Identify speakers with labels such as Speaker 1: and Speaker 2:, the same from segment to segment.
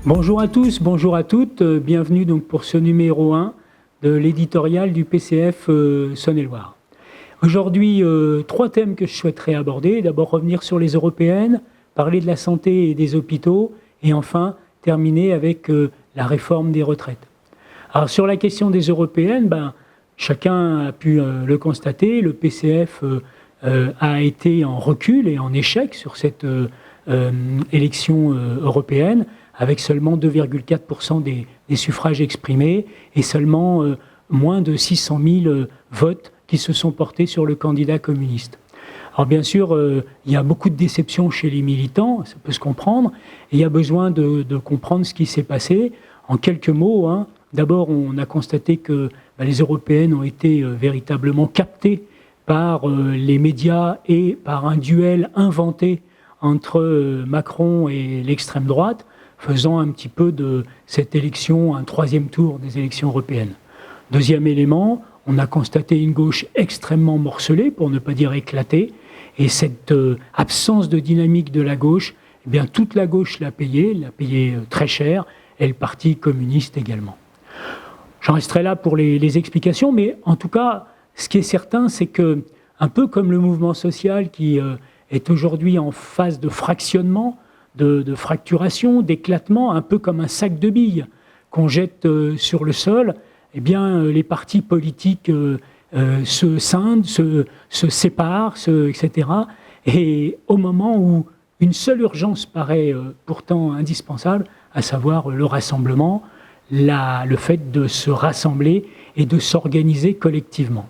Speaker 1: Bonjour à tous, bonjour à toutes, bienvenue donc pour ce numéro 1 de l'éditorial du PCF Saône-et-Loire. Aujourd'hui, 3 thèmes que je souhaiterais aborder. D'abord revenir sur les européennes, parler de la santé et des hôpitaux, et enfin terminer avec la réforme des retraites. Alors sur la question des européennes, chacun a pu le constater, le PCF a été en recul et en échec sur cette élection européenne, avec seulement 2,4% des suffrages exprimés et seulement moins de 600 000 votes qui se sont portés sur le candidat communiste. Alors bien sûr, il y a beaucoup de déception chez les militants, ça peut se comprendre, et il y a besoin de comprendre ce qui s'est passé. En quelques mots, d'abord on a constaté que les européennes ont été véritablement captées par les médias et par un duel inventé entre Macron et l'extrême droite, faisant un petit peu de cette élection un 3e tour des élections européennes. Deuxième élément, on a constaté une gauche extrêmement morcelée, pour ne pas dire éclatée, et cette absence de dynamique de la gauche, eh bien, toute la gauche l'a payé très cher, et le Parti communiste également. J'en resterai là pour les explications, mais en tout cas, ce qui est certain, c'est que, un peu comme le mouvement social qui est aujourd'hui en phase de fractionnement, de fracturation, d'éclatement, un peu comme un sac de billes qu'on jette sur le sol, eh bien, les partis politiques se scindent, se séparent, etc. Et au moment où une seule urgence paraît pourtant indispensable, à savoir le rassemblement, le fait de se rassembler et de s'organiser collectivement.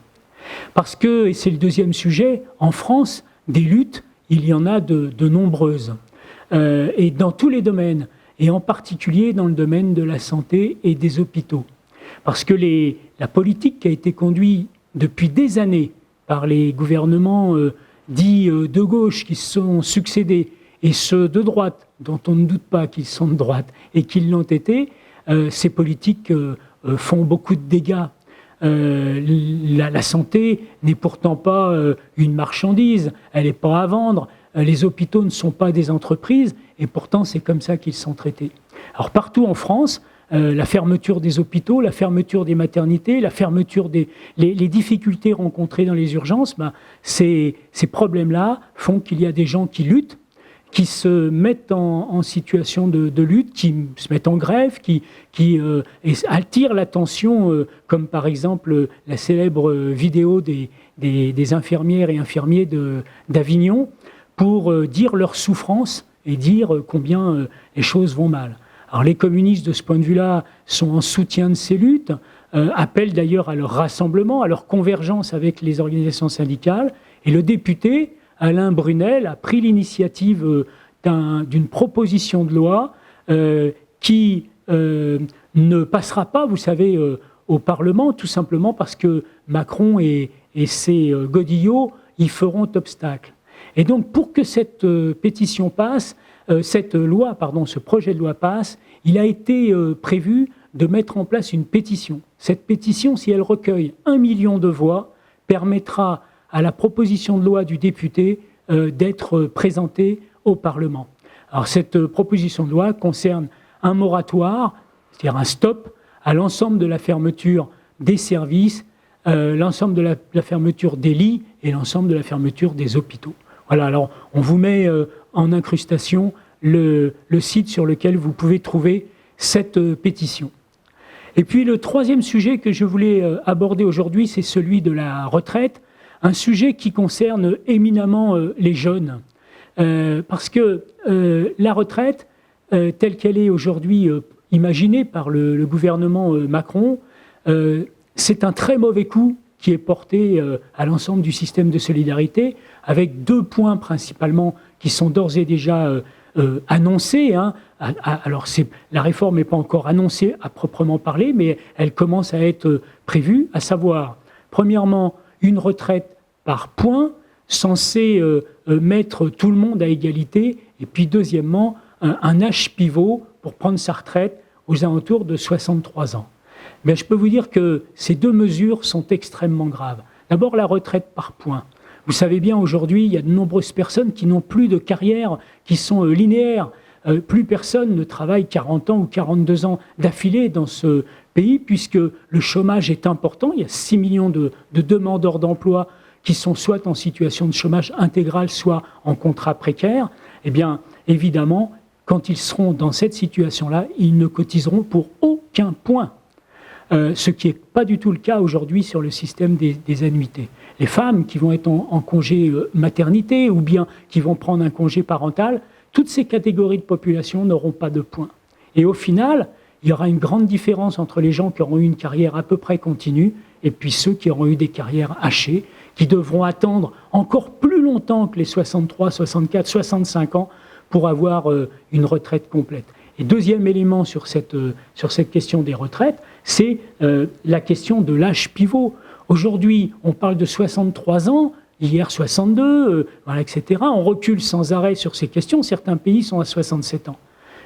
Speaker 1: Parce que, et c'est le deuxième sujet, en France, des luttes, il y en a de nombreuses. Et dans tous les domaines, et en particulier dans le domaine de la santé et des hôpitaux. Parce que la politique qui a été conduite depuis des années par les gouvernements dits de gauche qui se sont succédés, et ceux de droite, dont on ne doute pas qu'ils sont de droite et qu'ils l'ont été, ces politiques font beaucoup de dégâts. La santé n'est pourtant pas une marchandise, elle n'est pas à vendre. Les hôpitaux ne sont pas des entreprises et pourtant c'est comme ça qu'ils sont traités. Alors partout en France, la fermeture des hôpitaux, la fermeture des maternités, la fermeture les difficultés rencontrées dans les urgences, ces problèmes-là font qu'il y a des gens qui luttent, qui se mettent en situation de lutte, qui se mettent en grève, qui attirent l'attention, comme par exemple la célèbre vidéo des infirmières et infirmiers d'Avignon, pour dire leur souffrance et dire combien les choses vont mal. Alors les communistes, de ce point de vue-là, sont en soutien de ces luttes, appellent d'ailleurs à leur rassemblement, à leur convergence avec les organisations syndicales, et le député Alain Brunel a pris l'initiative d'une proposition de loi qui ne passera pas, vous savez, au Parlement, tout simplement parce que Macron et ses godillots y feront obstacle. Et donc, pour que cette pétition passe, ce projet de loi passe, il a été prévu de mettre en place une pétition. Cette pétition, si elle recueille 1 million de voix, permettra à la proposition de loi du député d'être présentée au Parlement. Alors, cette proposition de loi concerne un moratoire, c'est-à-dire un stop à l'ensemble de la fermeture des services, l'ensemble de la fermeture des lits et l'ensemble de la fermeture des hôpitaux. Voilà, alors on vous met en incrustation le site sur lequel vous pouvez trouver cette pétition. Et puis le troisième sujet que je voulais aborder aujourd'hui, c'est celui de la retraite, un sujet qui concerne éminemment les jeunes. Parce que la retraite, telle qu'elle est aujourd'hui imaginée par le gouvernement Macron, c'est un très mauvais coup qui est porté à l'ensemble du système de solidarité, avec 2 points principalement qui sont d'ores et déjà annoncés. Alors la réforme n'est pas encore annoncée à proprement parler, mais elle commence à être prévue, à savoir, premièrement, une retraite par points, censée mettre tout le monde à égalité, et puis deuxièmement, un âge pivot pour prendre sa retraite aux alentours de 63 ans. Mais je peux vous dire que ces 2 mesures sont extrêmement graves. D'abord, la retraite par points. Vous savez bien, aujourd'hui, il y a de nombreuses personnes qui n'ont plus de carrière, qui sont linéaires. plus personne ne travaille 40 ans ou 42 ans d'affilée dans ce pays, puisque le chômage est important. Il y a 6 millions de demandeurs d'emploi qui sont soit en situation de chômage intégral, soit en contrat précaire. Eh bien, évidemment, quand ils seront dans cette situation-là, ils ne cotiseront pour aucun point. Ce qui n'est pas du tout le cas aujourd'hui sur le système des annuités. Les femmes qui vont être en congé maternité ou bien qui vont prendre un congé parental, toutes ces catégories de population n'auront pas de points. Et au final, il y aura une grande différence entre les gens qui auront eu une carrière à peu près continue et puis ceux qui auront eu des carrières hachées, qui devront attendre encore plus longtemps que les 63, 64, 65 ans pour avoir une retraite complète. Et deuxième élément sur cette question des retraites, c'est la question de l'âge pivot. Aujourd'hui, on parle de 63 ans, hier 62, voilà, etc. On recule sans arrêt sur ces questions. Certains pays sont à 67 ans.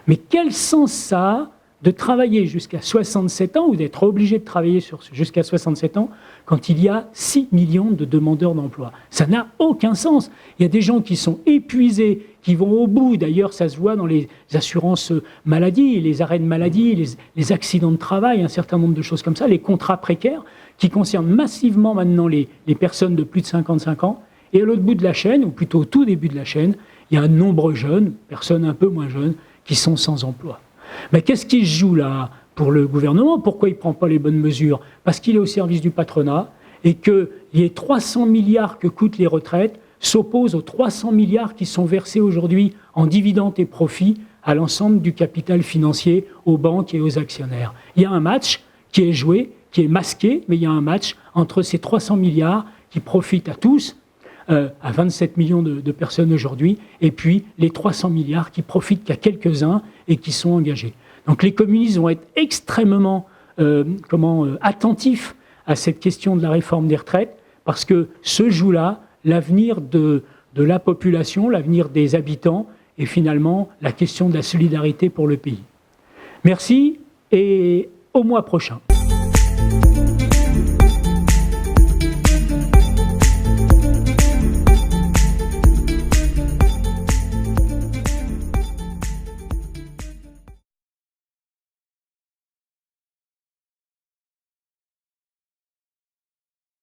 Speaker 1: Mais quel sens ça a de travailler jusqu'à 67 ans ou d'être obligé de travailler jusqu'à 67 ans quand il y a 6 millions de demandeurs d'emploi? Ça n'a aucun sens. Il y a des gens qui sont épuisés, qui vont au bout. D'ailleurs, ça se voit dans les assurances maladie, les arrêts de maladie, les accidents de travail, un certain nombre de choses comme ça, les contrats précaires qui concernent massivement maintenant les personnes de plus de 55 ans. Et à l'autre bout de la chaîne, ou plutôt au tout début de la chaîne, il y a un nombre jeune, personnes un peu moins jeunes, qui sont sans emploi. Mais qu'est-ce qui se joue là pour le gouvernement? Pourquoi il ne prend pas les bonnes mesures? Parce qu'il est au service du patronat et que les 300 milliards que coûtent les retraites s'opposent aux 300 milliards qui sont versés aujourd'hui en dividendes et profits à l'ensemble du capital financier, aux banques et aux actionnaires. Il y a un match qui est joué, qui est masqué, mais il y a un match entre ces 300 milliards qui profitent à tous, à 27 millions de personnes aujourd'hui, et puis les 300 milliards qui profitent qu'à quelques-uns et qui sont engagés. Donc les communistes vont être extrêmement attentifs à cette question de la réforme des retraites, parce que se joue là l'avenir de la population, l'avenir des habitants, et finalement la question de la solidarité pour le pays. Merci et au mois prochain.